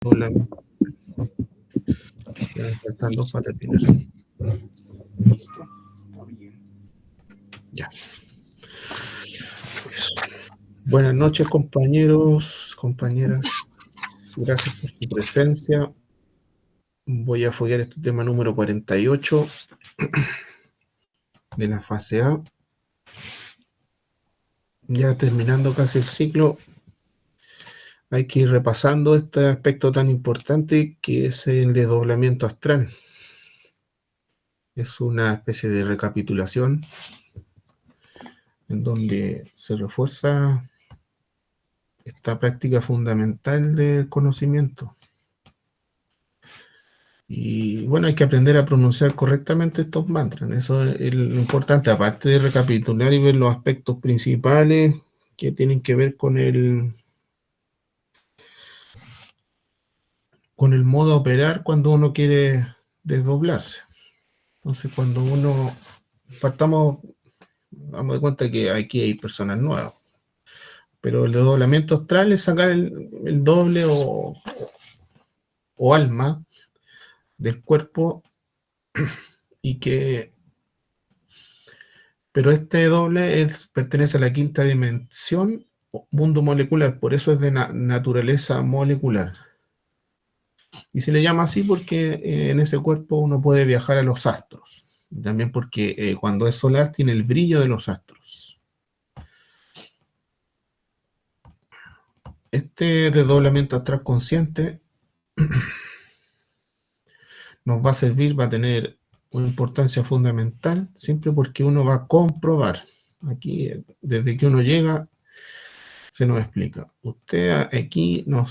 Hola, ya me faltan dos para terminar. Listo, está bien. Ya. Eso. Buenas noches, compañeros, compañeras. Gracias por su presencia. Voy a foguear este tema número 48 de la fase A. Ya terminando casi el ciclo, hay que ir repasando este aspecto tan importante que es el desdoblamiento astral. Es una especie de recapitulación en donde se refuerza esta práctica fundamental del conocimiento. Y bueno, hay que aprender a pronunciar correctamente estos mantras. Eso es lo importante, aparte de recapitular y ver los aspectos principales que tienen que ver con el modo de operar cuando uno quiere desdoblarse. Entonces, cuando uno partamos, vamos de cuenta que aquí hay personas nuevas, pero el desdoblamiento astral es sacar el doble o alma del cuerpo y que pero este doble pertenece a la quinta dimensión, mundo molecular, por eso es de naturaleza molecular. Y se le llama así porque en ese cuerpo uno puede viajar a los astros. Y también porque cuando es solar tiene el brillo de los astros. Este desdoblamiento astral consciente nos va a servir, va a tener una importancia fundamental, siempre porque uno va a comprobar. Aquí, desde que uno llega, se nos explica. Usted aquí no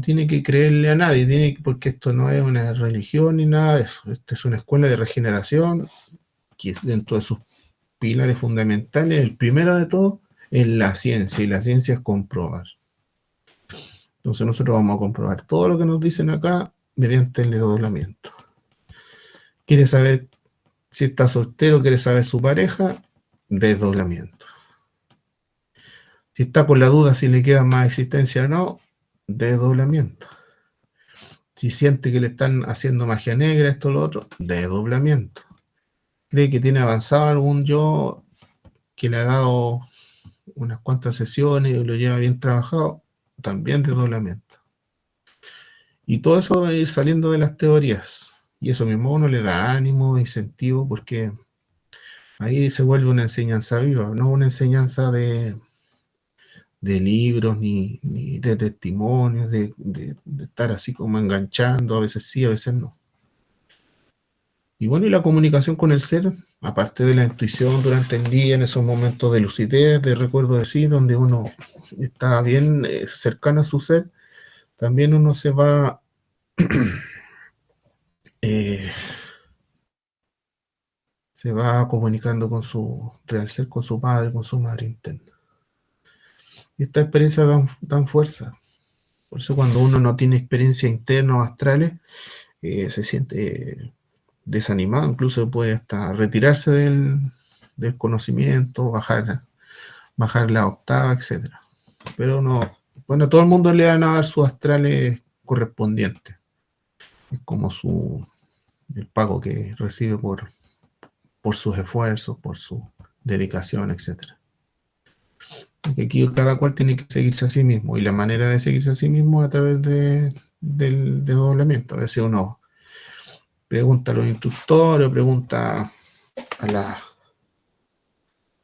tiene que creerle a nadie, porque esto no es una religión ni nada de eso. Esto es una escuela de regeneración que dentro de sus pilares fundamentales, el primero de todo es la ciencia, y la ciencia es comprobar. Entonces nosotros vamos a comprobar todo lo que nos dicen acá mediante el desdoblamiento. ¿Quiere saber si está soltero? ¿Quiere saber su pareja? Desdoblamiento. Si está con la duda si le queda más existencia o no, desdoblamiento. Si siente que le están haciendo magia negra, esto o lo otro, desdoblamiento. Cree que tiene avanzado algún yo que le ha dado unas cuantas sesiones y lo lleva bien trabajado, también desdoblamiento. Y todo eso es ir saliendo de las teorías. Y eso mismo a uno le da ánimo, incentivo, porque ahí se vuelve una enseñanza viva, no una enseñanza de libros ni de testimonios, de estar así como enganchando, a veces sí, a veces no. Y bueno, y la comunicación con el ser, aparte de la intuición durante el día, en esos momentos de lucidez, de recuerdo de sí, donde uno está bien cercano a su ser, también uno eh, se va comunicando con su real ser, con su padre, con su madre interna. Y esta experiencia dan fuerza. Por eso cuando uno no tiene experiencias internas o astrales, se siente desanimado, incluso puede hasta retirarse del conocimiento, bajar la octava, etcétera. Pero no, bueno, a todo el mundo le van a dar sus astrales correspondientes. Es como el pago que recibe por sus esfuerzos, por su dedicación, etcétera. Porque aquí cada cual tiene que seguirse a sí mismo, y la manera de seguirse a sí mismo es a través del desdoblamiento. A veces uno pregunta a los instructores, o pregunta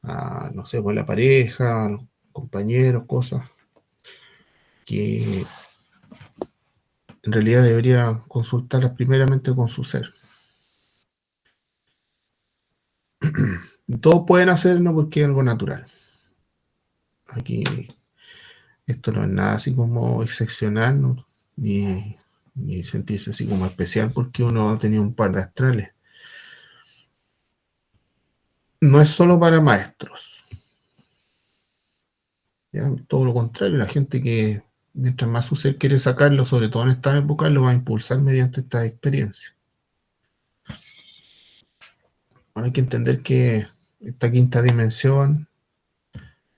a no sé, pues la pareja, a los compañeros, cosas que en realidad debería consultarlas primeramente con su ser. Y todos pueden hacerlo porque es algo natural. Aquí esto no es nada así como excepcional, ¿no? ni sentirse así como especial porque uno ha tenido un par de astrales. No es solo para maestros, ¿ya? Todo lo contrario, la gente que mientras más su ser quiere sacarlo, sobre todo en esta época, lo va a impulsar mediante esta experiencia. Ahora hay que entender que esta quinta dimensión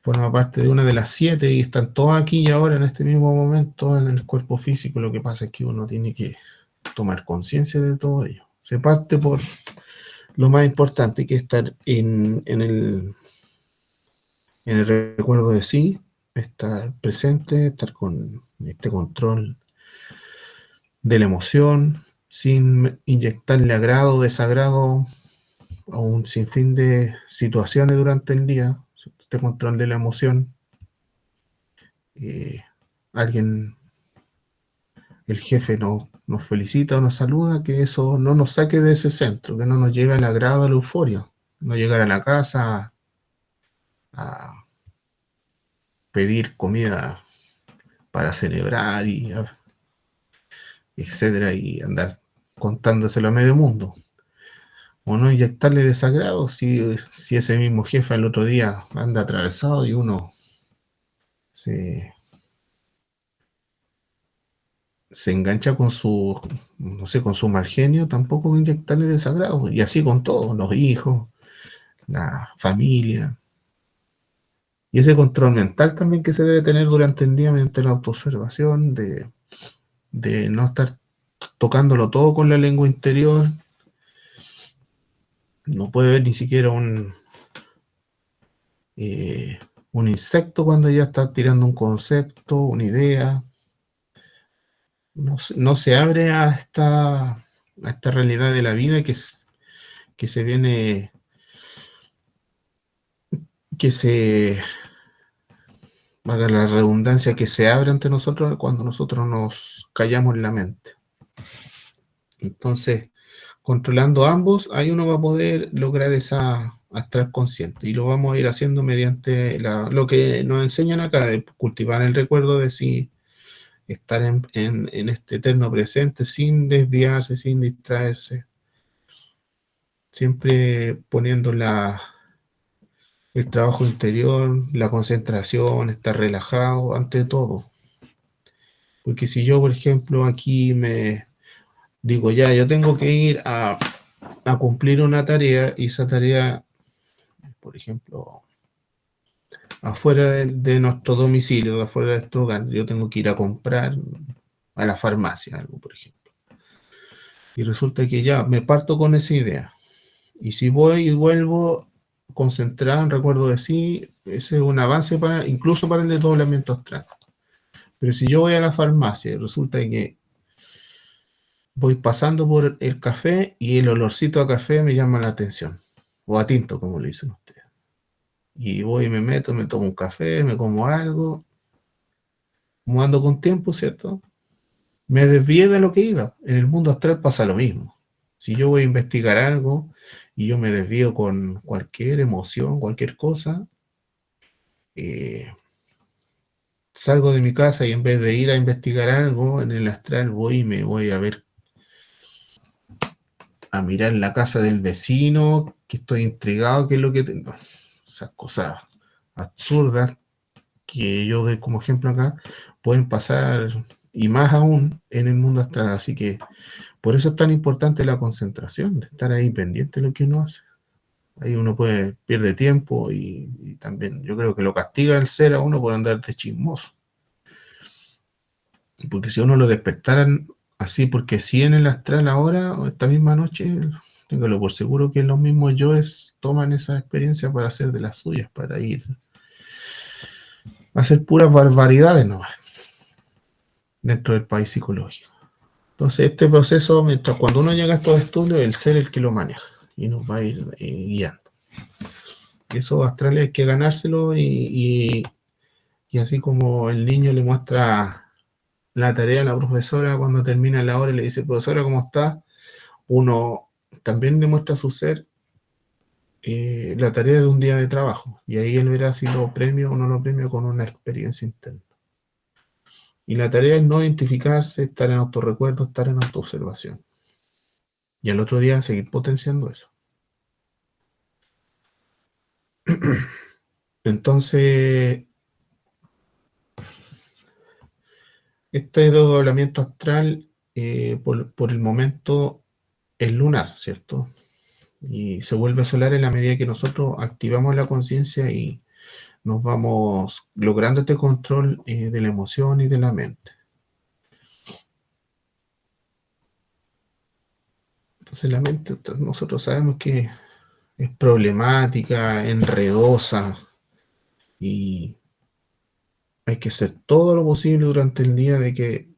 forma parte de una de las 7 y están todos aquí y ahora en este mismo momento en el cuerpo físico. Lo que pasa es que uno tiene que tomar conciencia de todo ello. Se parte por lo más importante, que es estar en el recuerdo de sí, estar presente, estar con este control de la emoción, sin inyectarle agrado o desagrado a un sinfín de situaciones durante el día. Este control de la emoción. Alguien, el jefe nos felicita o nos saluda, que eso no nos saque de ese centro, que no nos lleve al agrado, a la euforia. No llegar a la casa a pedir comida para celebrar y etcétera, y andar contándoselo a medio mundo. O no inyectarle desagrado si ese mismo jefe al otro día anda atravesado y uno se engancha con su, no sé, con su mal genio, tampoco inyectarle desagrado. Y así con todos, los hijos, la familia. Y ese control mental también que se debe tener durante el día mediante la autoobservación, de no estar tocándolo todo con la lengua interior. No puede ver ni siquiera un insecto cuando ya está tirando un concepto, una idea. No se abre a esta realidad de la vida que se viene, que se, valga la redundancia, que se abre ante nosotros cuando nosotros nos callamos la mente. Entonces, controlando ambos, ahí uno va a poder lograr a estar consciente, y lo vamos a ir haciendo mediante lo que nos enseñan acá, de cultivar el recuerdo de sí, estar en este eterno presente sin desviarse, sin distraerse, siempre poniendo el trabajo interior, la concentración, estar relajado ante todo. Porque si yo, por ejemplo, aquí me digo, ya, yo tengo que ir a cumplir una tarea, y esa tarea, por ejemplo, afuera de nuestro domicilio, afuera de nuestro hogar, yo tengo que ir a comprar a la farmacia algo, por ejemplo. Y resulta que ya me parto con esa idea. Y si voy y vuelvo concentrado en recuerdo de sí, ese es un avance incluso para el desdoblamiento astral. Pero si yo voy a la farmacia y resulta que voy pasando por el café y el olorcito a café me llama la atención, o a tinto, como le dicen ustedes. Y voy y me meto, me tomo un café, me como algo, como ando con tiempo, ¿cierto? Me desvié de lo que iba. En el mundo astral pasa lo mismo. Si yo voy a investigar algo y yo me desvío con cualquier emoción, cualquier cosa, salgo de mi casa y en vez de ir a investigar algo en el astral, voy y me voy a mirar la casa del vecino, que estoy intrigado, qué es lo que tengo. Esas cosas absurdas que yo doy como ejemplo acá, pueden pasar, y más aún en el mundo astral. Así que por eso es tan importante la concentración, de estar ahí pendiente de lo que uno hace. Ahí uno pierde tiempo, y también yo creo que lo castiga el ser a uno por andar de chismoso. Porque si a uno lo despertaran así, porque si en el astral ahora, o esta misma noche, téngalo por seguro que los mismos yoes toman esa experiencia para hacer de las suyas, para ir a hacer puras barbaridades nomás dentro del país psicológico. Entonces, este proceso, mientras cuando uno llega a estos estudios, el ser es el que lo maneja y nos va a ir guiando. Y esos astrales hay que ganárselo, y así como el niño le muestra la tarea a la profesora cuando termina la hora y le dice, profesora, ¿cómo está? Uno también le muestra a su ser la tarea de un día de trabajo, y ahí él verá si lo premia o no lo premia con una experiencia interna. Y la tarea es no identificarse, estar en autorrecuerdo, estar en autoobservación. Y al otro día seguir potenciando eso. Entonces, este desdoblamiento astral, por el momento, es lunar, ¿cierto? Y se vuelve solar en la medida que nosotros activamos la conciencia y nos vamos logrando este control de la emoción y de la mente. Entonces la mente, nosotros sabemos que es problemática, enredosa, y hay que hacer todo lo posible durante el día de que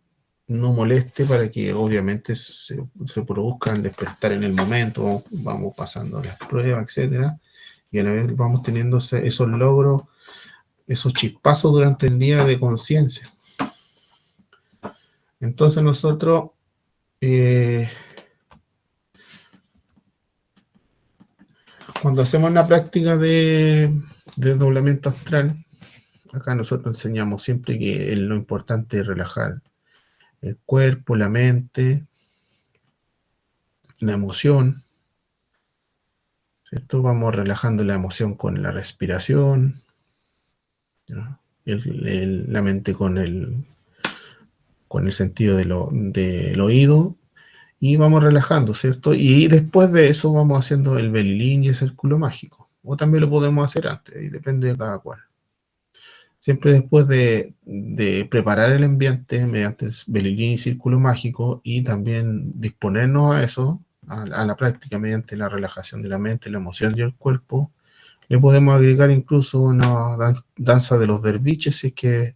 no moleste para que obviamente se produzca el despertar en el momento, vamos pasando las pruebas, etcétera, y a la vez vamos teniendo esos logros, esos chispazos durante el día de conciencia. Entonces nosotros cuando hacemos una práctica de desdoblamiento astral, acá nosotros enseñamos siempre que lo importante es relajar el cuerpo, la mente, la emoción, ¿cierto? Vamos relajando la emoción con la respiración, ¿no? La mente con el sentido del oído, y vamos relajando, ¿cierto? Y después de eso vamos haciendo el belilín y el círculo mágico. O también lo podemos hacer antes, y depende de cada cual. Siempre después de preparar el ambiente mediante el belilín y círculo mágico, y también disponernos a eso, a la práctica mediante la relajación de la mente, la emoción y el cuerpo, le podemos agregar incluso una danza de los derviches si es que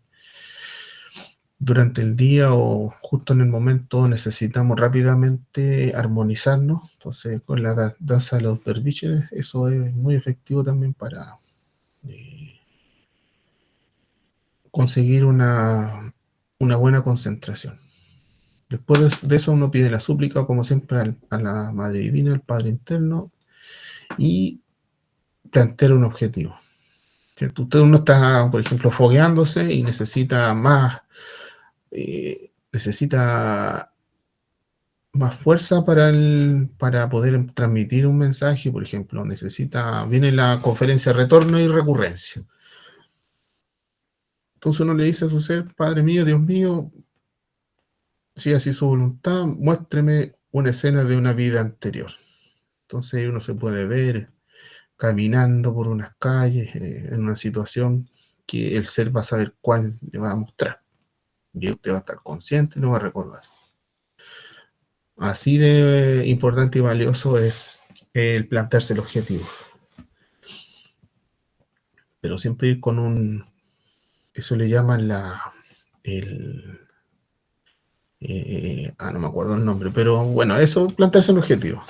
durante el día o justo en el momento necesitamos rápidamente armonizarnos. Entonces con la danza de los derviches eso es muy efectivo también para conseguir una buena concentración. Después de eso uno pide la súplica, como siempre, a la Madre Divina, al Padre Interno, y plantear un objetivo, ¿cierto? Usted uno está, por ejemplo, fogueándose y necesita más fuerza para poder transmitir un mensaje. Por ejemplo, viene la conferencia retorno y recurrencia. Entonces uno le dice a su ser: Padre mío, Dios mío, si así su voluntad, muéstreme una escena de una vida anterior. Entonces uno se puede ver caminando por unas calles, en una situación que el ser va a saber cuál le va a mostrar. Y usted va a estar consciente y lo va a recordar. Así de importante y valioso es el plantearse el objetivo. Pero siempre ir con eso le llaman no me acuerdo el nombre, pero bueno, eso, plantearse un objetivo.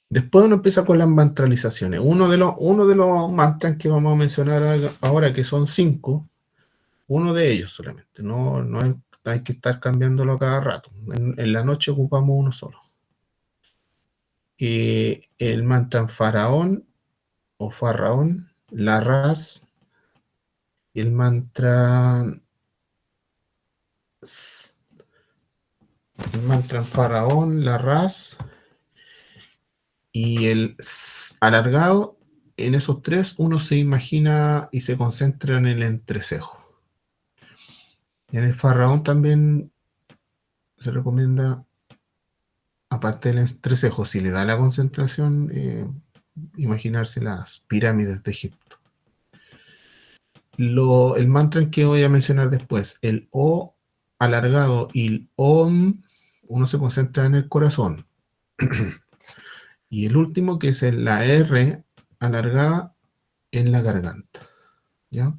Después uno empieza con las mantralizaciones. Uno de los mantras que vamos a mencionar ahora, que son 5, uno de ellos solamente. Hay que estar cambiándolo a cada rato. En la noche ocupamos uno solo. El mantra Faraón o Farraón, la Raz, el mantra Faraón, la Raz y el alargado. En esos tres uno se imagina y se concentra en el entrecejo. En el Faraón también se recomienda, aparte del entrecejo, si le da la concentración, imaginarse las pirámides de Egipto. El mantra que voy a mencionar después, el O alargado y el OM, uno se concentra en el corazón. Y el último, que es la R alargada, en la garganta. ¿Ya?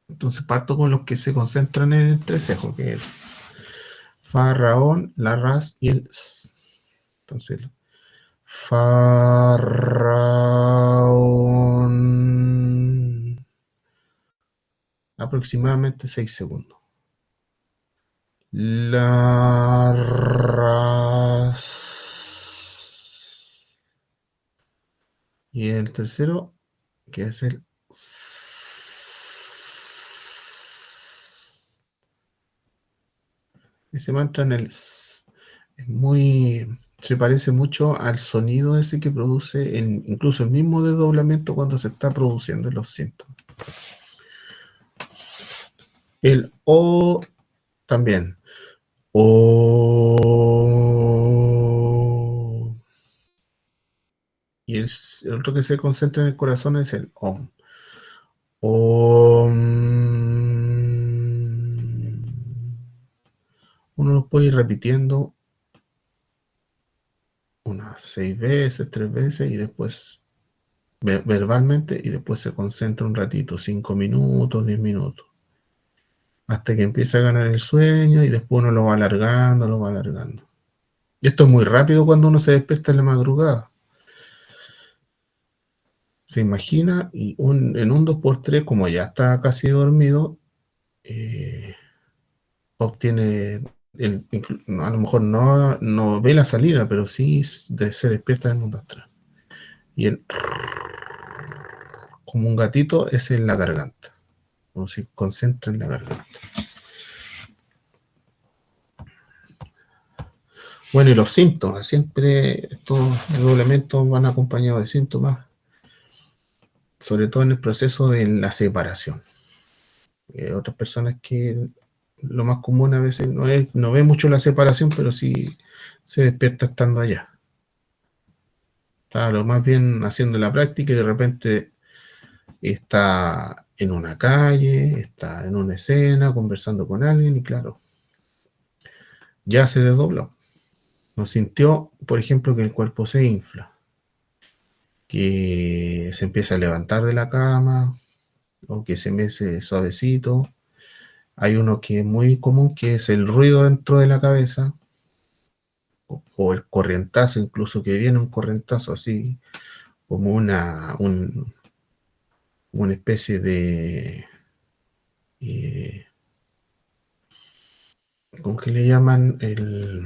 Entonces parto con los que se concentran en el entrecejo, que es Faraón, la Raz y el S. Entonces, Faraón, aproximadamente 6 segundos. La Raz. Y el tercero, que es el S. Ese mantra en el S se parece mucho al sonido ese que produce incluso el mismo desdoblamiento cuando se está produciendo los síntomas. El O también. O. Y el otro que se concentra en el corazón es el OM. Om. Uno lo puede ir repitiendo unas 6 veces, 3 veces y después verbalmente y después se concentra un ratito, 5 minutos, 10 minutos, hasta que empieza a ganar el sueño y después uno lo va alargando, lo va alargando. Y esto es muy rápido cuando uno se despierta en la madrugada. Se imagina y en un 2x3, como ya está casi dormido, obtiene, a lo mejor no ve la salida, pero sí se despierta en el mundo astral. Y como un gatito es en la garganta, uno se concentra en la garganta. Bueno, y los síntomas, siempre estos elementos van acompañados de síntomas, sobre todo en el proceso de la separación. Otras personas que lo más común a veces no ve mucho la separación, pero sí se despierta estando allá. Está lo más bien haciendo la práctica y de repente está en una calle, está en una escena, conversando con alguien y claro, ya se desdobló. No sintió, por ejemplo, que el cuerpo se infla, que se empieza a levantar de la cama o que se mece suavecito. Hay uno que es muy común, que es el ruido dentro de la cabeza o el corrientazo, incluso que viene un corrientazo así como una especie de, eh, ¿cómo que le llaman? El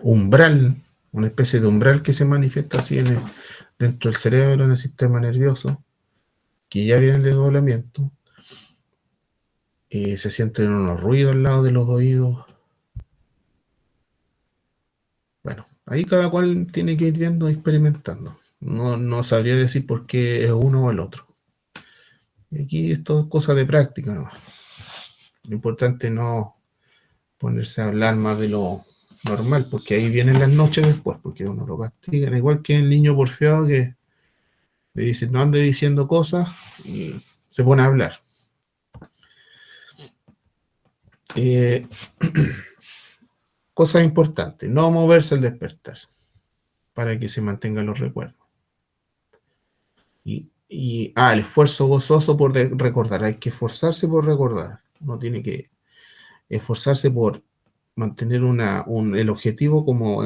umbral, una especie de umbral que se manifiesta así dentro del cerebro, en el sistema nervioso, que ya viene el desdoblamiento. Se sienten unos ruidos al lado de los oídos. Bueno, ahí cada cual tiene que ir viendo y experimentando. No sabría decir por qué es uno o el otro. Y aquí esto es cosa de práctica, ¿no? Lo importante no ponerse a hablar más de lo normal, porque ahí vienen las noches después, porque uno lo castigan, igual que el niño porfiado que le dicen no ande diciendo cosas y se pone a hablar. Eh, Cosas importantes, no moverse al despertar, para que se mantengan los recuerdos. El esfuerzo gozoso por recordar, hay que esforzarse por recordar, uno tiene que esforzarse por mantener el objetivo como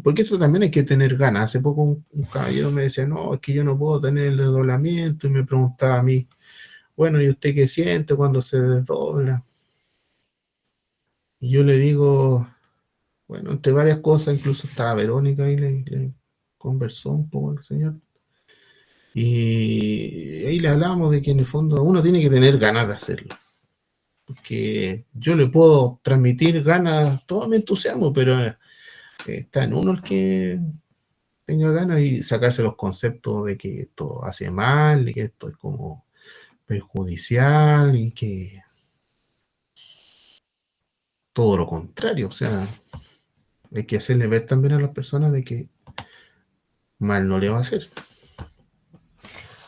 porque esto también hay que tener ganas. Hace poco un caballero me decía, no, es que yo no puedo tener el desdoblamiento y me preguntaba a mí, bueno, ¿y usted qué siente cuando se desdobla? Y yo le digo, bueno, entre varias cosas, incluso estaba Verónica y le conversó un poco el señor. Y ahí le hablamos de que en el fondo uno tiene que tener ganas de hacerlo. Porque yo le puedo transmitir ganas, todo mi entusiasmo, pero está en uno el que tenga ganas y sacarse los conceptos de que esto hace mal, y que esto es como perjudicial y que todo lo contrario. O sea, hay que hacerle ver también a las personas de que mal no le va a hacer.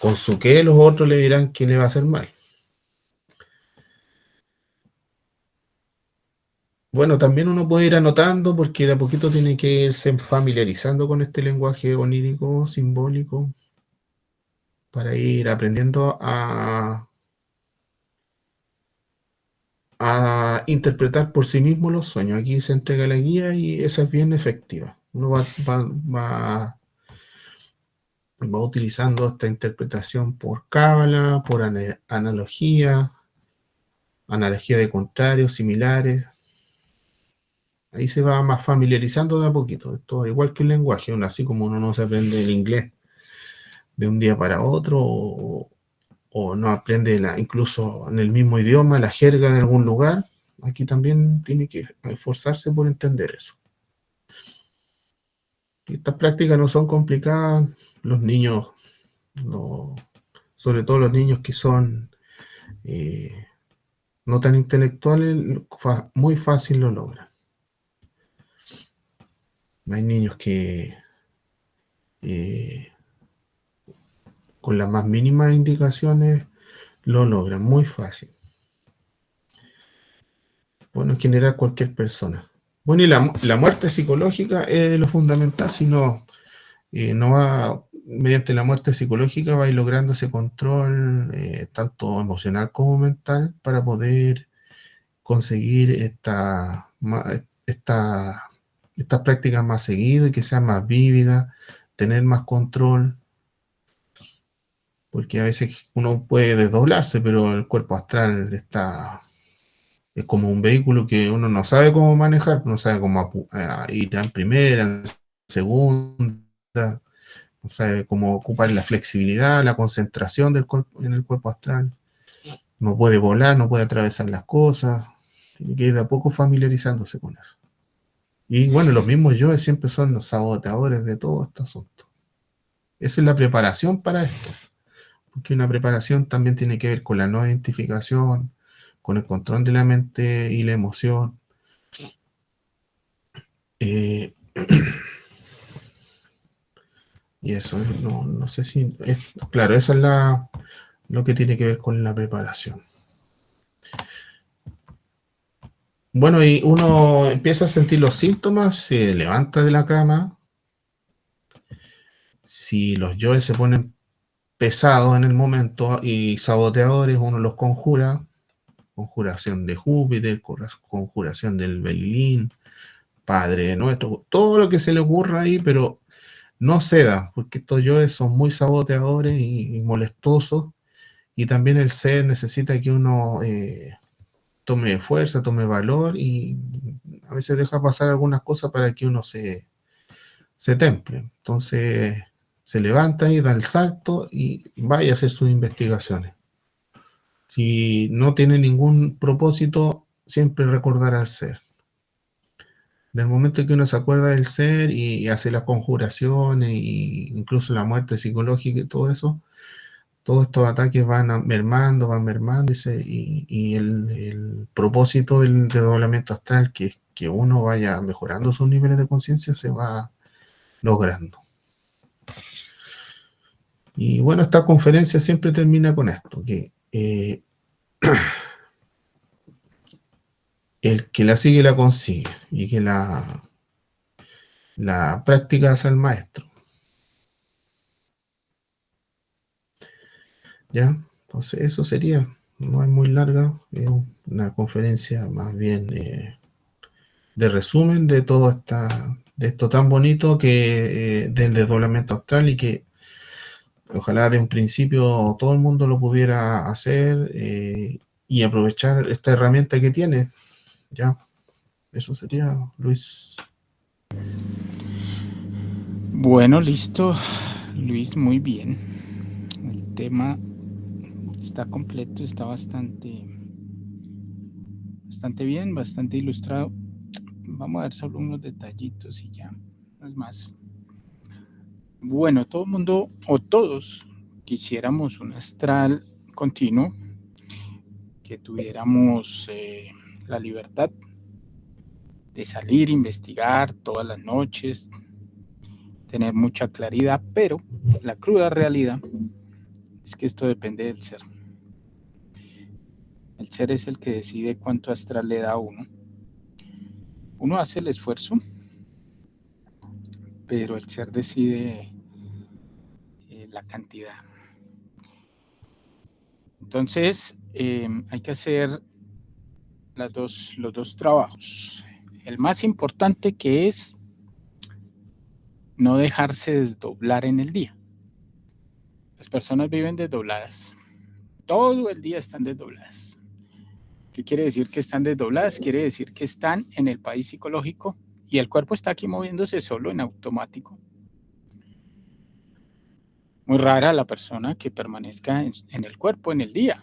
Con su que los otros le dirán que le va a hacer mal. Bueno, también uno puede ir anotando porque de a poquito tiene que irse familiarizando con este lenguaje onírico, simbólico, para ir aprendiendo a interpretar por sí mismo los sueños. Aquí se entrega la guía y esa es bien efectiva. Uno va utilizando esta interpretación por cábala, por analogía de contrarios, similares. Ahí se va más familiarizando de a poquito. Esto igual que un lenguaje, así como uno no se aprende el inglés de un día para otro, o no aprende incluso en el mismo idioma, la jerga de algún lugar, aquí también tiene que esforzarse por entender eso. Y estas prácticas no son complicadas, los niños, sobre todo los niños que son eh, no tan intelectuales, muy fácil lo logran. Hay niños que con las más mínimas indicaciones lo logran muy fácil. Bueno, en general cualquier persona. Bueno, y la muerte psicológica es lo fundamental, si no, no va, mediante la muerte psicológica va a ir logrando ese control, tanto emocional como mental, para poder conseguir estas prácticas más seguido y que sean más vívidas, tener más control, porque a veces uno puede desdoblarse, pero el cuerpo astral es como un vehículo que uno no sabe cómo manejar, no sabe cómo ir en primera, en segunda, no sabe cómo ocupar la flexibilidad, la concentración del cuerpo en el cuerpo astral. No puede volar, no puede atravesar las cosas, tiene que ir de a poco familiarizándose con eso. Y bueno, los mismos yo siempre son los saboteadores de todo este asunto. Esa es la preparación para esto, porque una preparación también tiene que ver con la no identificación, con el control de la mente y la emoción. Eh, y eso, no sé si... claro, eso es lo que tiene que ver con la preparación. Bueno, y uno empieza a sentir los síntomas, se levanta de la cama. Si los yoes se ponen pesados en el momento y saboteadores, uno los conjura. Conjuración de Júpiter, conjuración del Belilín, Padre Nuestro, todo lo que se le ocurra ahí, pero no ceda, porque estos yoes son muy saboteadores y molestosos, y también el ser necesita que uno tome fuerza, tome valor, y a veces deja pasar algunas cosas para que uno se temple. Entonces se levanta y da el salto y vaya a hacer sus investigaciones. Si no tiene ningún propósito, siempre recordar al ser. Del momento que uno se acuerda del ser y hace las conjuraciones, y incluso la muerte psicológica y todo eso, todos estos ataques van mermando, y el propósito del desdoblamiento astral, que es que uno vaya mejorando sus niveles de conciencia, se va logrando. Y bueno, esta conferencia siempre termina con esto, que el que la sigue la consigue, y que la práctica hace al maestro. ¿Ya? Entonces eso sería, no es muy larga, es una conferencia más bien de resumen de todo de esto tan bonito que del desdoblamiento astral, y que ojalá de un principio todo el mundo lo pudiera hacer y aprovechar esta herramienta que tiene. ¿Ya? Eso sería, Luis. Bueno, listo, Luis, muy bien. El tema está completo, está bastante bien, bastante ilustrado. Vamos a ver solo unos detallitos y ya, no es más. Bueno, todo el mundo o todos quisiéramos un astral continuo, que tuviéramos la libertad de salir, investigar todas las noches, tener mucha claridad, pero la cruda realidad es que esto depende del ser. El ser es el que decide cuánto astral le da a uno. Uno hace el esfuerzo, pero el ser decide la cantidad. Entonces, hay que hacer los dos trabajos. El más importante, que es no dejarse desdoblar en el día. Las personas viven desdobladas. Todo el día están desdobladas. ¿Qué quiere decir que están desdobladas? Quiere decir que están en el país psicológico y el cuerpo está aquí moviéndose solo en automático. Muy rara la persona que permanezca en el cuerpo en el día,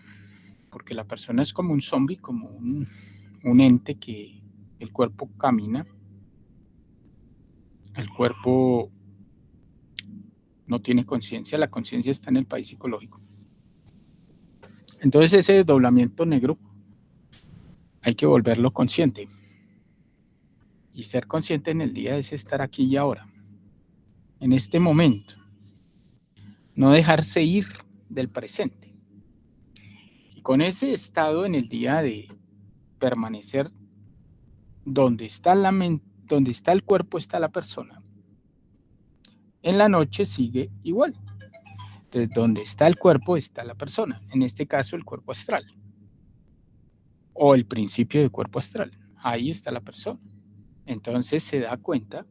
porque la persona es como un zombie, como un ente que el cuerpo camina, el cuerpo no tiene conciencia, la conciencia está en el país psicológico. Entonces ese desdoblamiento negro hay que volverlo consciente. Y ser consciente en el día es estar aquí y ahora, en este momento. No dejarse ir del presente. con ese estado en el día de permanecer donde está donde está el cuerpo, está la persona, en la noche sigue igual. Entonces, donde está el cuerpo, está la persona. En este caso, el cuerpo astral. O el principio del cuerpo astral. Ahí está la persona. Entonces se da cuenta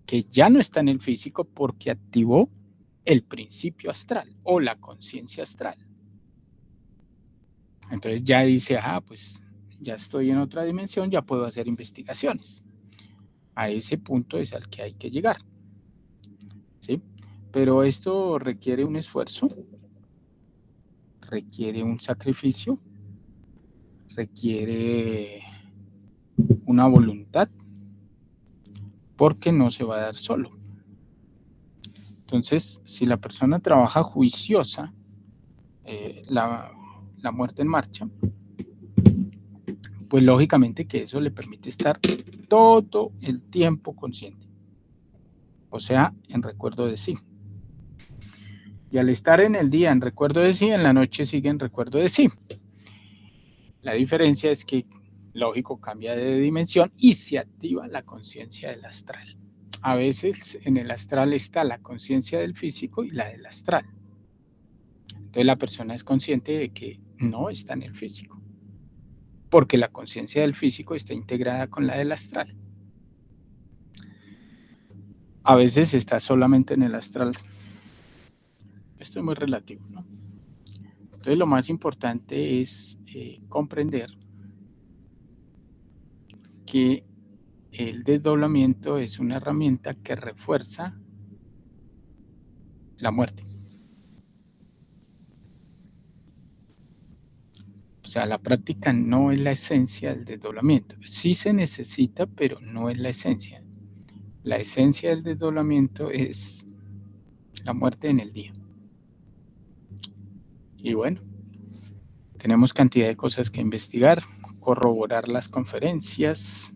que ya no está en el físico porque activó el principio astral o la conciencia astral. Entonces ya dice, pues ya estoy en otra dimensión, ya puedo hacer investigaciones. A ese punto es al que hay que llegar. ¿Sí? Pero esto requiere un esfuerzo, requiere un sacrificio, requiere una voluntad, porque no se va a dar solo. Entonces, si la persona trabaja juiciosa, la muerte en marcha, pues lógicamente que eso le permite estar todo el tiempo consciente, o sea, en recuerdo de sí. Y al estar en el día en recuerdo de sí, en la noche sigue en recuerdo de sí. La diferencia es que, lógico, cambia de dimensión y se activa la conciencia del astral. A veces en el astral está la conciencia del físico y la del astral. Entonces la persona es consciente de que no está en el físico, porque la conciencia del físico está integrada con la del astral. A veces está solamente en el astral. Esto es muy relativo, ¿no? Entonces lo más importante es comprender que el desdoblamiento es una herramienta que refuerza la muerte. O sea, la práctica no es la esencia del desdoblamiento. Sí se necesita, pero no es la esencia. La esencia del desdoblamiento es la muerte en el día. Y bueno, tenemos cantidad de cosas que investigar, corroborar las conferencias,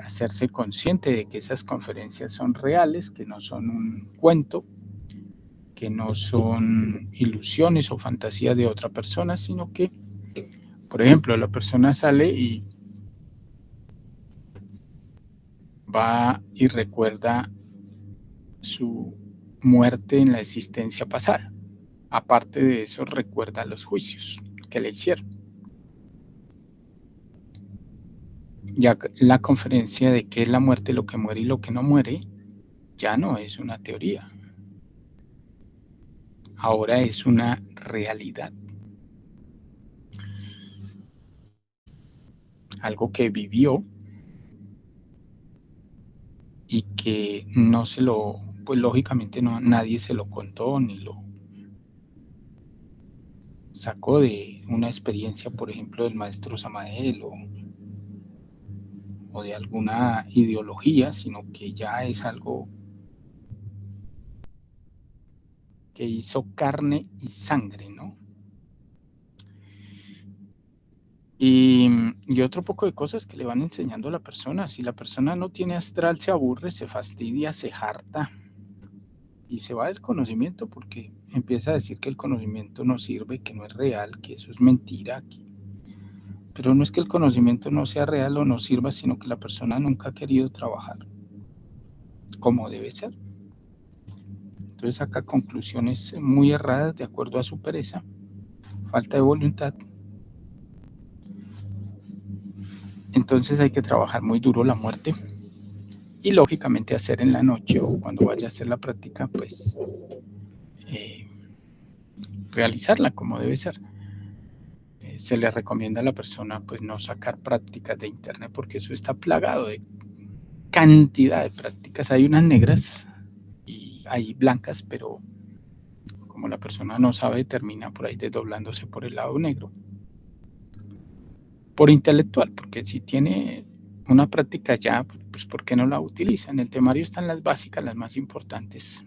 hacerse consciente de que esas conferencias son reales, que no son un cuento, que no son ilusiones o fantasías de otra persona, sino que, por ejemplo, la persona sale y va y recuerda su muerte en la existencia pasada. Aparte de eso, recuerda los juicios que le hicieron. Ya la conferencia de qué es la muerte, lo que muere y lo que no muere, ya no es una teoría. Ahora es una realidad. Algo que vivió y que no se lo, pues lógicamente no, nadie se lo contó ni lo sacó de una experiencia, por ejemplo, del maestro Samael o de alguna ideología, sino que ya es algo que hizo carne y sangre, ¿no? Y otro poco de cosas que le van enseñando a la persona. Si la persona no tiene astral, se aburre, se fastidia, se harta y se va del conocimiento porque empieza a decir que el conocimiento no sirve, que no es real, que eso es mentira. Pero no es que el conocimiento no sea real o no sirva, sino que la persona nunca ha querido trabajar como debe ser. Entonces saca conclusiones muy erradas de acuerdo a su pereza, falta de voluntad. Entonces hay que trabajar muy duro la muerte y lógicamente hacer en la noche o cuando vaya a hacer la práctica, pues realizarla como debe ser. Se le recomienda a la persona pues no sacar prácticas de internet porque eso está plagado de cantidad de prácticas. Hay unas negras y hay blancas, pero como la persona no sabe, termina por ahí desdoblándose por el lado negro. Por intelectual, porque si tiene una práctica ya, pues ¿por qué no la utiliza? En el temario están las básicas, las más importantes.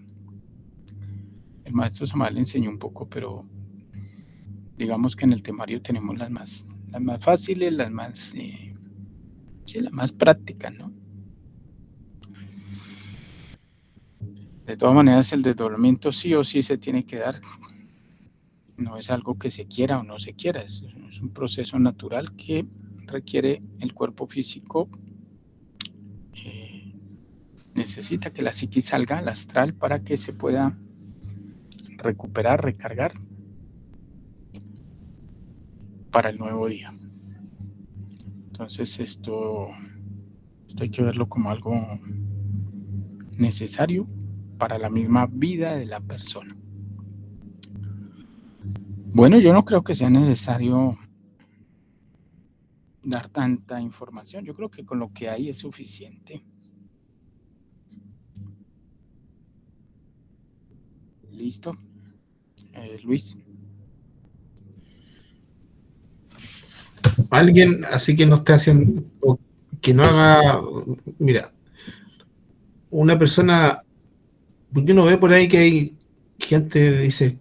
El maestro Samal le enseñó un poco, pero digamos que en el temario tenemos las más fáciles, las más prácticas, ¿no? De todas maneras, el desdoblamiento sí o sí se tiene que dar No es algo que se quiera o no se quiera, es un proceso natural que requiere el cuerpo físico, necesita que la psiquis salga al astral para que se pueda recuperar, recargar para el nuevo día. Entonces esto hay que verlo como algo necesario para la misma vida de la persona. Bueno, yo no creo que sea necesario dar tanta información. Yo creo que con lo que hay es suficiente. ¿Listo? Luis. Alguien así que no esté haciendo, o que no haga, mira, una persona, porque uno ve por ahí que hay gente, dice,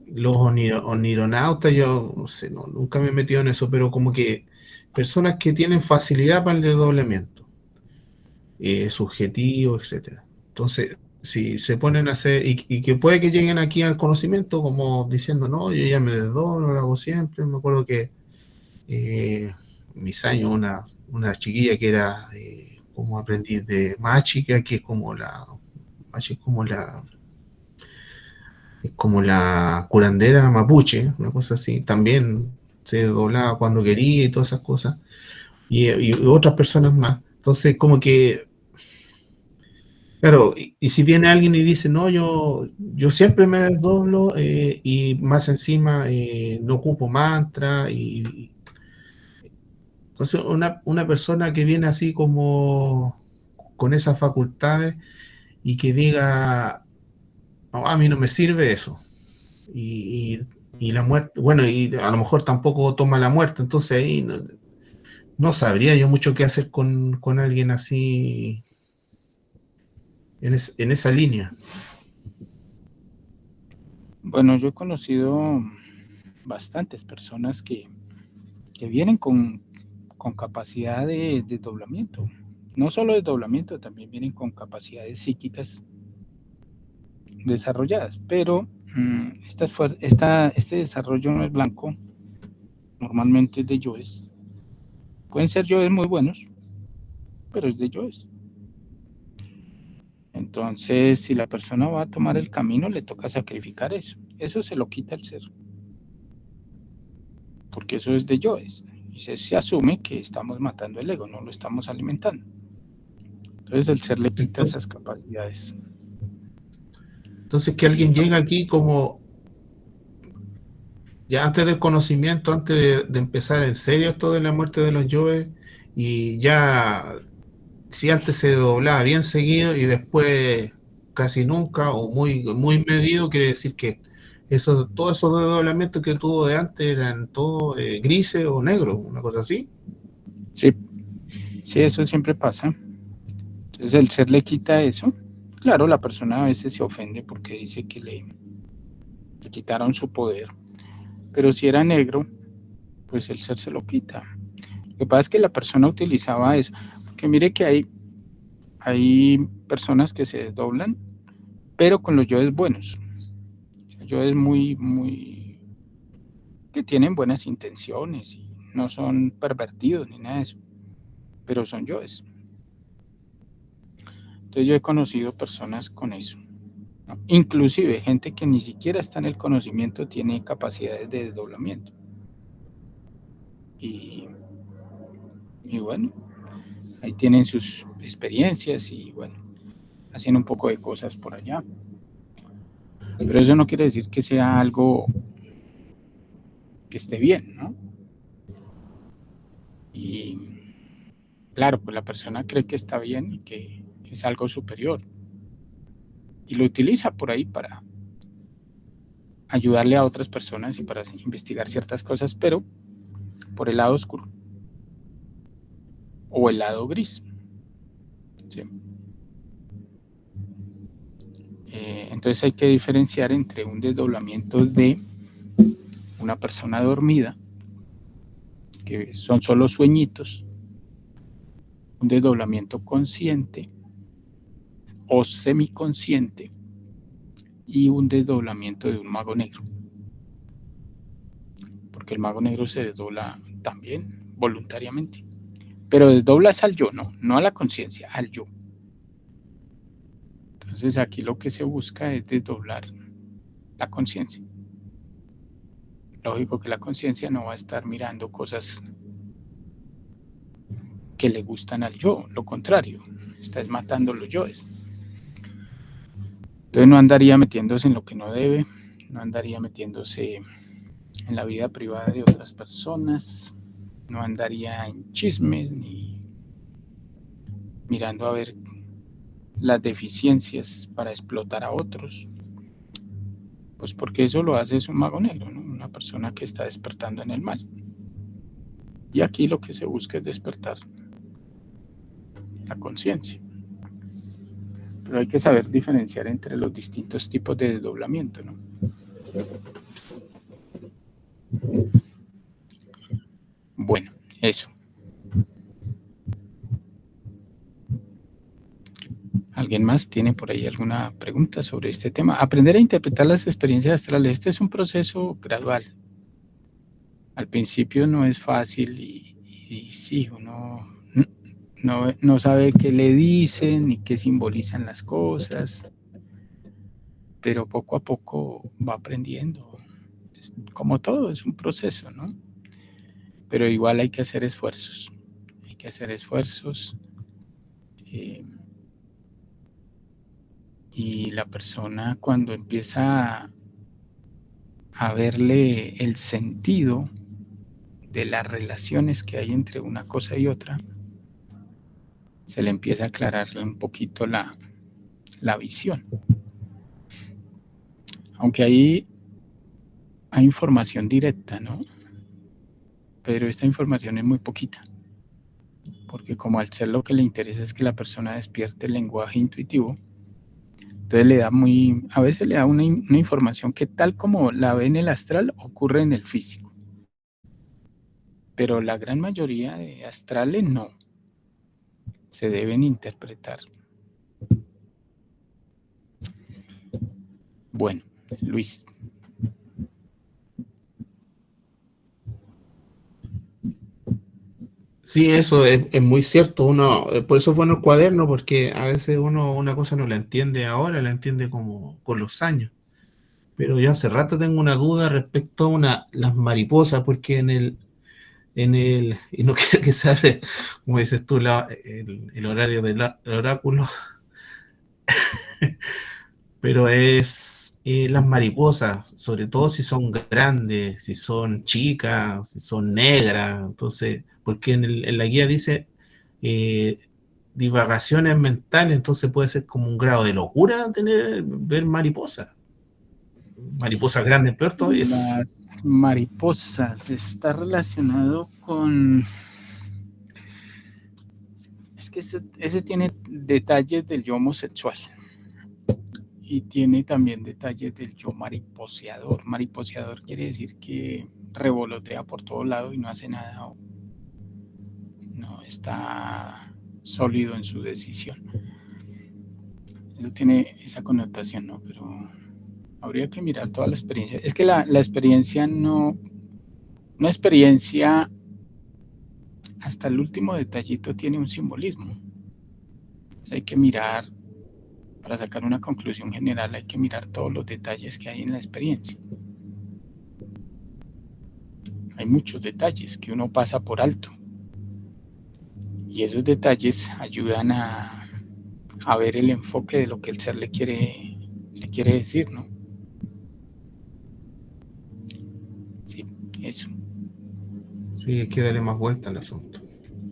los onironautas, yo no sé, no, nunca me he metido en eso, pero como que personas que tienen facilidad para el desdoblamiento, subjetivo, etcétera. Entonces, si se ponen a hacer, y que puede que lleguen aquí al conocimiento como diciendo, no, yo ya me desdoblo, lo hago siempre. Me acuerdo que mis años, una chiquilla que era como aprendiz de Machi, que es como la, Machi es como la curandera mapuche, una cosa así, también se doblaba cuando quería y todas esas cosas, y otras personas más. Entonces, como que, claro, y si viene alguien y dice, no, yo siempre me desdoblo y más encima no ocupo mantra, y entonces una persona que viene así como con esas facultades y que diga, no, a mí no me sirve eso. Y la muerte, bueno, y a lo mejor tampoco toma la muerte, entonces ahí no sabría yo mucho qué hacer con alguien así en esa línea. Bueno, yo he conocido bastantes personas que vienen con capacidad de desdoblamiento. No solo desdoblamiento, también vienen con capacidades psíquicas desarrolladas, pero este desarrollo no es blanco, normalmente es de yoes. Pueden ser yoes muy buenos, pero es de yoes. Entonces, si la persona va a tomar el camino, le toca sacrificar eso. Eso se lo quita el ser, porque eso es de yoes. Y se asume que estamos matando el ego, no lo estamos alimentando. Entonces el ser le quita Entonces, esas capacidades. entonces que alguien llega aquí como ya antes del conocimiento, antes de empezar en serio esto de la muerte de los yoes, y ya si antes se doblaba bien seguido y después casi nunca o muy medido, quiere decir que todos esos desdoblamientos que tuvo de antes eran todos grises o negros, una cosa así. Sí, sí, eso siempre pasa. Entonces el ser le quita eso. Claro, la persona a veces se ofende porque dice que le quitaron su poder, pero si era negro, pues el ser se lo quita. Lo que pasa es que la persona utilizaba eso, porque mire que hay personas que se desdoblan, pero con los yoes buenos, yoes muy, que tienen buenas intenciones y no son pervertidos ni nada de eso, pero son yoes. Entonces yo he conocido personas con eso, ¿no? Inclusive gente que ni siquiera está en el conocimiento tiene capacidades de desdoblamiento. Y bueno, ahí tienen sus experiencias y bueno, hacen un poco de cosas por allá. Pero eso no quiere decir que sea algo que esté bien, ¿no? Y claro, pues la persona cree que está bien y que es algo superior. Y lo utiliza por ahí para ayudarle a otras personas y para investigar ciertas cosas, pero por el lado oscuro o el lado gris. ¿Sí? Entonces hay que diferenciar entre un desdoblamiento de una persona dormida, que son solo sueñitos, un desdoblamiento consciente o semiconsciente y un desdoblamiento de un mago negro. porque el mago negro se desdobla también voluntariamente, pero desdoblas al yo, no a la conciencia, al yo. Entonces aquí lo que se busca es desdoblar la conciencia. Lógico que la conciencia no va a estar mirando cosas que le gustan al yo, lo contrario, está matando los yoes. Entonces no andaría metiéndose en lo que no debe, no andaría metiéndose en la vida privada de otras personas, no andaría en chismes ni mirando a ver las deficiencias para explotar a otros, pues porque eso lo hace es un mago negro, ¿no? Una persona que está despertando en el mal. Y aquí lo que se busca es despertar la conciencia. Pero hay que saber diferenciar entre los distintos tipos de desdoblamiento, ¿no? Bueno, eso. ¿Alguien más tiene por ahí alguna pregunta sobre este tema? Aprender a interpretar las experiencias astrales. Este es un proceso gradual. Al principio no es fácil y sí, uno no sabe qué le dicen ni qué simbolizan las cosas, pero poco a poco va aprendiendo. Es, como todo, es un proceso, ¿no? Pero igual hay que hacer esfuerzos. Hay que hacer esfuerzos. Y la persona cuando empieza a verle el sentido de las relaciones que hay entre una cosa y otra, se le empieza a aclarar un poquito la visión. Aunque ahí hay información directa, ¿no? Pero esta información es muy poquita, porque como al ser lo que le interesa es que la persona despierte el lenguaje intuitivo, entonces le da a veces le da una información que tal como la ve en el astral ocurre en el físico. Pero la gran mayoría de astrales no, se deben interpretar. Bueno, Luis. Sí, eso es muy cierto. Uno, por eso es bueno el cuaderno, porque a veces uno una cosa no la entiende ahora, la entiende como con los años. Pero yo hace rato tengo una duda respecto a las mariposas, porque y no quiero que sea, como dices tú, el horario del oráculo, pero es las mariposas, sobre todo si son grandes, si son chicas, si son negras. Entonces, porque en la guía dice eh, divagaciones mentales, entonces puede ser como un grado de locura ver mariposas. Mariposas grandes, peor todavía. Las mariposas está relacionado con... Es que ese tiene detalles del yo homosexual y tiene también detalles del yo mariposeador. Mariposeador quiere decir que revolotea por todo lado y no hace nada, no está sólido en su decisión. Eso tiene esa connotación, ¿no? Pero habría que mirar toda la experiencia. Es que la experiencia no... Una experiencia hasta el último detallito tiene un simbolismo. Entonces hay que mirar, para sacar una conclusión general, hay que mirar todos los detalles que hay en la experiencia. Hay muchos detalles que uno pasa por alto. Y esos detalles ayudan a ver el enfoque de lo que el ser le quiere decir, ¿no? Sí, eso. Sí, hay que darle más vuelta al asunto.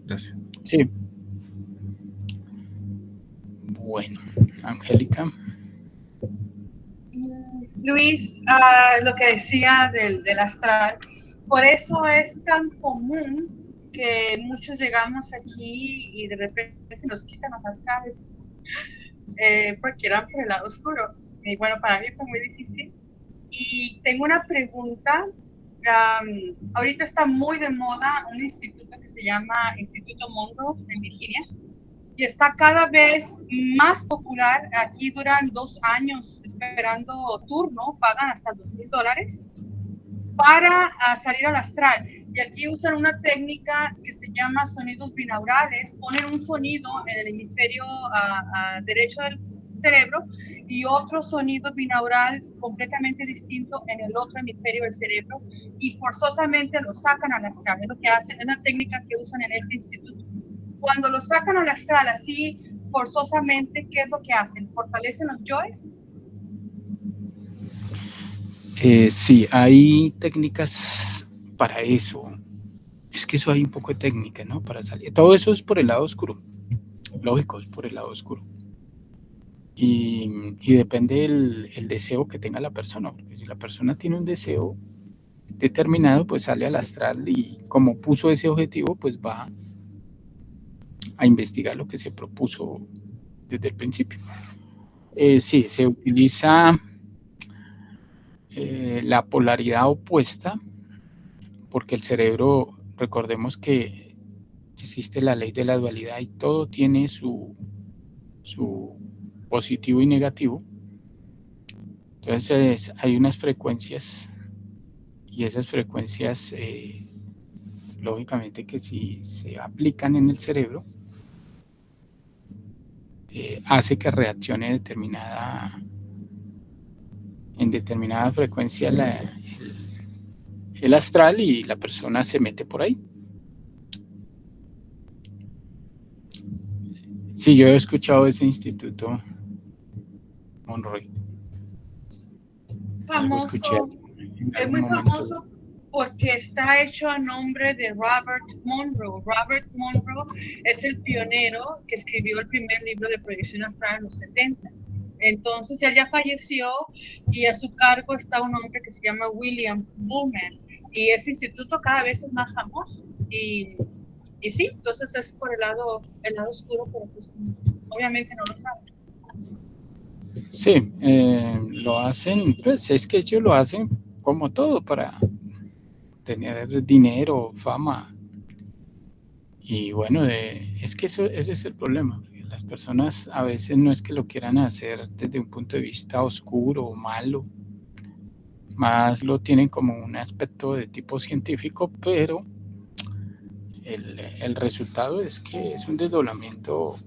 Gracias. Sí. Bueno, Angélica. Luis, lo que decías del astral, por eso es tan común que muchos llegamos aquí y de repente nos quitan los astrales, porque eran por el lado oscuro. Y bueno, para mí fue muy difícil. Y tengo una pregunta. Ahorita está muy de moda un instituto que se llama Instituto Monroe en Virginia y está cada vez más popular. Aquí duran 2 años esperando turno, pagan hasta $2,000 para salir al astral. Y aquí usan una técnica que se llama sonidos binaurales. Ponen un sonido en el hemisferio derecho del cerebro y otro sonido binaural completamente distinto en el otro hemisferio del cerebro y forzosamente lo sacan al astral. Es lo que hacen, es una técnica que usan en este instituto. Cuando lo sacan al astral así forzosamente, ¿qué es lo que hacen? ¿Fortalecen los yoes? Sí, hay técnicas para eso. Es que eso hay un poco de técnica, ¿no? Para salir. Todo eso es por el lado oscuro. Lógico, es por el lado oscuro. Y depende el deseo que tenga la persona. Porque si la persona tiene un deseo determinado, pues sale al astral y como puso ese objetivo, pues va a investigar lo que se propuso desde el principio. Sí, se utiliza la polaridad opuesta porque el cerebro, recordemos que existe la ley de la dualidad y todo tiene su positivo y negativo. Entonces hay unas frecuencias y esas frecuencias lógicamente que si se aplican en el cerebro hace que reaccione en determinada frecuencia el astral y la persona se mete por ahí. Sí, yo he escuchado ese instituto Monroe. Famoso, es muy famoso porque está hecho a nombre de Robert Monroe. Robert Monroe es el pionero que escribió el primer libro de proyección astral en los 70. Entonces él ya falleció y a su cargo está un hombre que se llama William Bullman. Y ese instituto cada vez es más famoso. Y sí, entonces es por el lado oscuro, pero pues obviamente no lo saben. Sí, lo hacen, pues es que ellos lo hacen como todo para tener dinero, fama. Y bueno, es que ese es el problema. Las personas a veces no es que lo quieran hacer desde un punto de vista oscuro o malo, más lo tienen como un aspecto de tipo científico, pero el resultado es que es un desdoblamiento.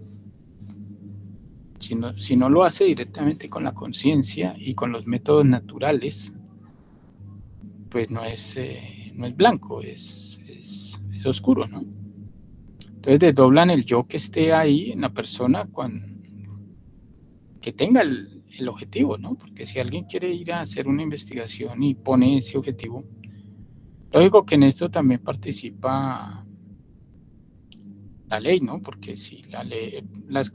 Si no lo hace directamente con la conciencia y con los métodos naturales, pues no es blanco, es oscuro, ¿no? Entonces desdoblan el yo que esté ahí en la persona que tenga el objetivo, ¿no? Porque si alguien quiere ir a hacer una investigación y pone ese objetivo, lógico que en esto también participa la ley, ¿no? Porque si la ley, las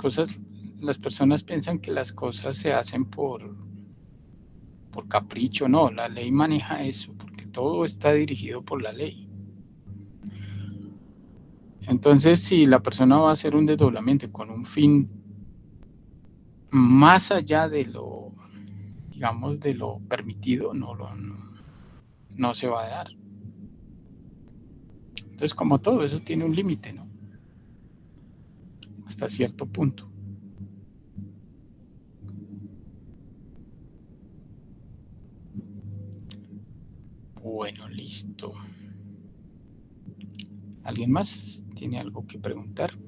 personas piensan que las cosas se hacen por capricho, no, la ley maneja eso, porque todo está dirigido por la ley. Entonces, si la persona va a hacer un desdoblamiento con un fin más allá de lo, digamos, de lo permitido, no se va a dar. Entonces, como todo, eso tiene un límite, ¿no? Hasta cierto punto. Bueno, listo. ¿Alguien más tiene algo que preguntar?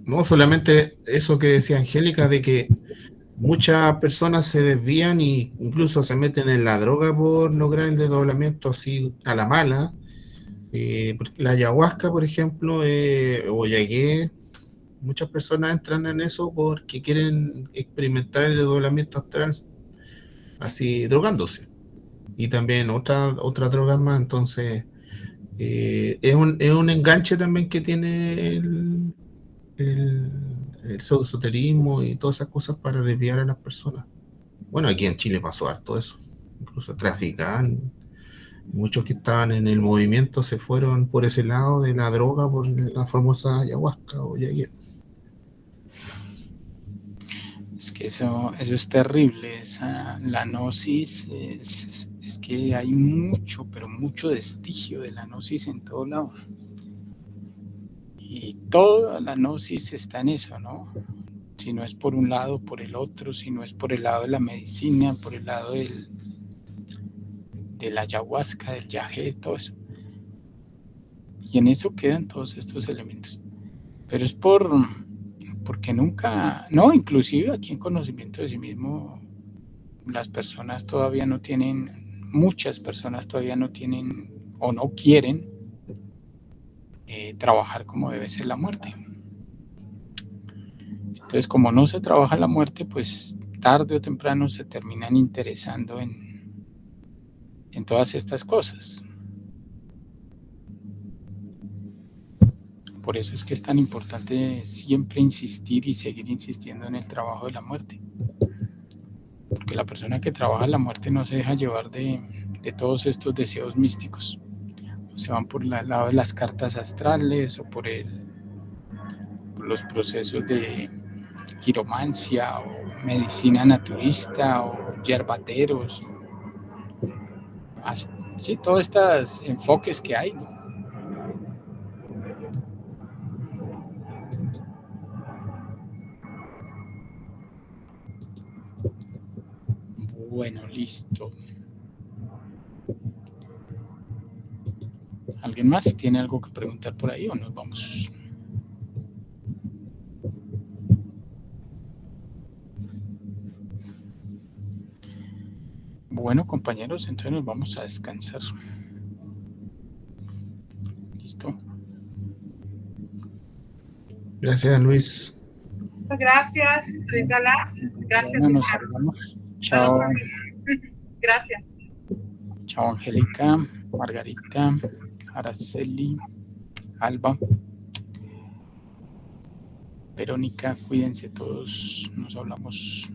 No, solamente eso que decía Angélica, de que muchas personas se desvían e incluso se meten en la droga por lograr el desdoblamiento así a la mala. La ayahuasca, por ejemplo, o yagué, muchas personas entran en eso porque quieren experimentar el desdoblamiento astral así drogándose. Y también otra droga más, entonces es un enganche también que tiene el esoterismo y todas esas cosas para desviar a las personas. Bueno, aquí en Chile pasó harto eso, incluso trafican. Muchos que estaban en el movimiento se fueron por ese lado de la droga, por la famosa ayahuasca o yagué. Es que eso es terrible, la gnosis, es que hay mucho, pero mucho vestigio de la gnosis en todo lado. Y toda la gnosis está en eso, ¿no? Si no es por un lado, por el otro, si no es por el lado de la medicina, por el lado de la ayahuasca, del yagé, todo eso. Y en eso quedan todos estos elementos. Pero es porque nunca, no, inclusive aquí en conocimiento de sí mismo, las personas todavía no tienen, muchas personas todavía no tienen o no quieren trabajar como debe ser la muerte. Entonces, como no se trabaja la muerte, pues tarde o temprano se terminan interesando en todas estas cosas. Por eso es que es tan importante siempre insistir y seguir insistiendo en el trabajo de la muerte. Porque la persona que trabaja la muerte no se deja llevar de todos estos deseos místicos. O se van por el lado de las cartas astrales o por los procesos de quiromancia o medicina naturista o yerbateros. Sí, todos estos enfoques que hay, ¿no? Bueno, listo. ¿Alguien más tiene algo que preguntar por ahí o nos vamos? Bueno, compañeros, entonces nos vamos a descansar. ¿Listo? Gracias, Luis. Gracias, Galas. Gracias, Bueno, mis nos caros. hablamos. Bueno, Chao. gracias. Chao, Angélica, Margarita, Araceli, Alba, Verónica, cuídense todos. Nos hablamos.